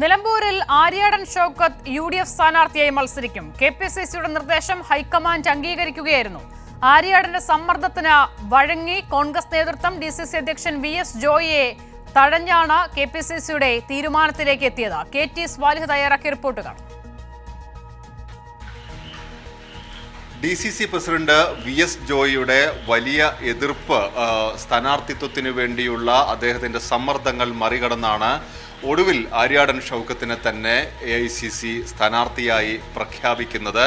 നിലമ്പൂരിൽ ആര്യാടൻ ഷൗക്കത്ത് UDF സ്ഥാനാർത്ഥിയായി മത്സരിക്കും. KPCCയുടെ നിർദ്ദേശം ഹൈക്കമാൻഡ് അംഗീകരിക്കുകയായിരുന്നു. ആര്യാടന്റെ സമ്മർദ്ദത്തിന് വഴങ്ങി കോൺഗ്രസ് നേതൃത്വം DCC അധ്യക്ഷൻ VS ജോയിയെ തഴഞ്ഞാണ് KPCCയുടെ തീരുമാനത്തിലേക്ക് എത്തിയത്. KT സ്വാലിഹ് തയ്യാറാക്കിയ റിപ്പോർട്ടുകൾ. DCC പ്രസിഡന്റ് VS ജോയിയുടെ വലിയ എതിർപ്പ്, സ്ഥാനാർത്ഥിത്വത്തിന് വേണ്ടിയുള്ള അദ്ദേഹത്തിന്റെ സമ്മർദ്ദങ്ങൾ മറികടന്നാണ് ഒടുവിൽ ആര്യാടൻ ഷൗക്കത്തിനെ തന്നെ AICC സ്ഥാനാർത്ഥിയായി പ്രഖ്യാപിക്കുന്നത്.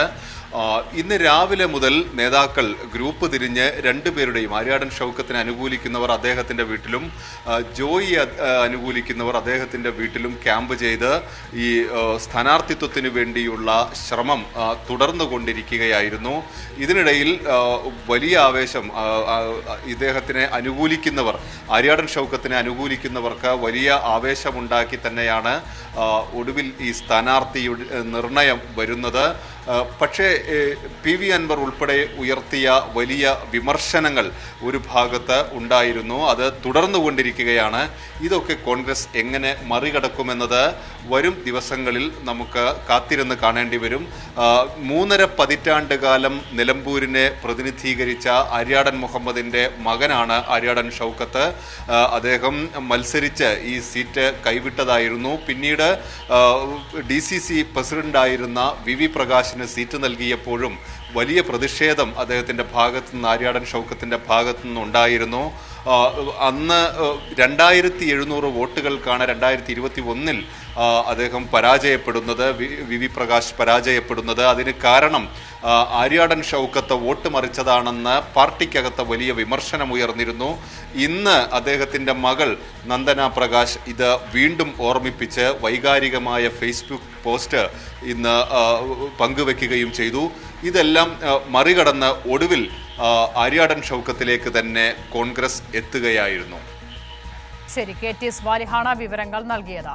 ഇന്ന് രാവിലെ മുതൽ നേതാക്കൾ ഗ്രൂപ്പ് തിരിഞ്ഞ് രണ്ടുപേരുടെയും, ആര്യാടൻ ഷൗക്കത്തിനെ അനുകൂലിക്കുന്നവർ അദ്ദേഹത്തിൻ്റെ വീട്ടിലും ജോയി അനുകൂലിക്കുന്നവർ അദ്ദേഹത്തിൻ്റെ വീട്ടിലും ക്യാമ്പ് ചെയ്ത് ഈ സ്ഥാനാർത്ഥിത്വത്തിന് വേണ്ടിയുള്ള ശ്രമം തുടർന്നുകൊണ്ടിരിക്കുകയായിരുന്നു. ഇതിനിടയിൽ വലിയ ആവേശം, ഇദ്ദേഹത്തിനെ അനുകൂലിക്കുന്നവർ, ആര്യാടൻ ഷൗക്കത്തിനെ അനുകൂലിക്കുന്നവർക്ക് വലിയ ആവേശമുണ്ടാക്കി തന്നെയാണ് ഒടുവിൽ ഈ സ്ഥാനാർത്ഥിയുടെ നിർണയം വരുന്നത്. പക്ഷേ PV അൻവർ ഉൾപ്പെടെ ഉയർത്തിയ വലിയ വിമർശനങ്ങൾ ഒരു ഭാഗത്ത് ഉണ്ടായിരുന്നു. അത് തുടർന്നുകൊണ്ടിരിക്കുകയാണ്. ഇതൊക്കെ കോൺഗ്രസ് എങ്ങനെ മറികടക്കുമെന്നത് വരും ദിവസങ്ങളിൽ നമുക്ക് കാത്തിരുന്ന് കാണേണ്ടി വരും. 3.5 പതിറ്റാണ്ട് കാലം നിലമ്പൂരിനെ പ്രതിനിധീകരിച്ച ആര്യാടൻ മുഹമ്മദിൻ്റെ മകനാണ് ആര്യാടൻ ഷൗക്കത്ത്. അദ്ദേഹം മത്സരിച്ച് ഈ സീറ്റ് കൈവിട്ടതായിരുന്നു. പിന്നീട് DCC പ്രസിഡന്റായിരുന്ന VV പ്രകാശിന് സീറ്റ് നൽകിയപ്പോഴും വലിയ പ്രതിഷേധം അദ്ദേഹത്തിൻ്റെ ഭാഗത്തു നിന്ന്, ആര്യാടൻ ഷൗക്കത്തിൻ്റെ ഭാഗത്തു നിന്നുണ്ടായിരുന്നു. അന്ന് 2700 വോട്ടുകൾക്കാണ് 2021 അദ്ദേഹം പരാജയപ്പെടുന്നത്, VV പ്രകാശ് പരാജയപ്പെടുന്നത്. അതിന് കാരണം ആര്യാടൻ ഷൗക്കത്ത് വോട്ട് മറിച്ചതാണെന്ന് പാർട്ടിക്കകത്ത് വലിയ വിമർശനം ഉയർന്നിരുന്നു. ഇന്ന് അദ്ദേഹത്തിൻ്റെ മകൾ നന്ദന പ്രകാശ് ഇത് വീണ്ടും ഓർമ്മിപ്പിച്ച് വൈകാരികമായ ഫേസ്ബുക്ക് പോസ്റ്റ് ഇന്ന് പങ്കുവെക്കുകയും ചെയ്തു. ഇതെല്ലാം മറികടന്ന് ഒടുവിൽ ആര്യാടൻ ഷൗക്കത്തിലേക്ക് തന്നെ കോൺഗ്രസ് എത്തുകയായിരുന്നു. ശരി, KT സ്വാലിഹാണ് വിവരങ്ങൾ നൽകിയത്.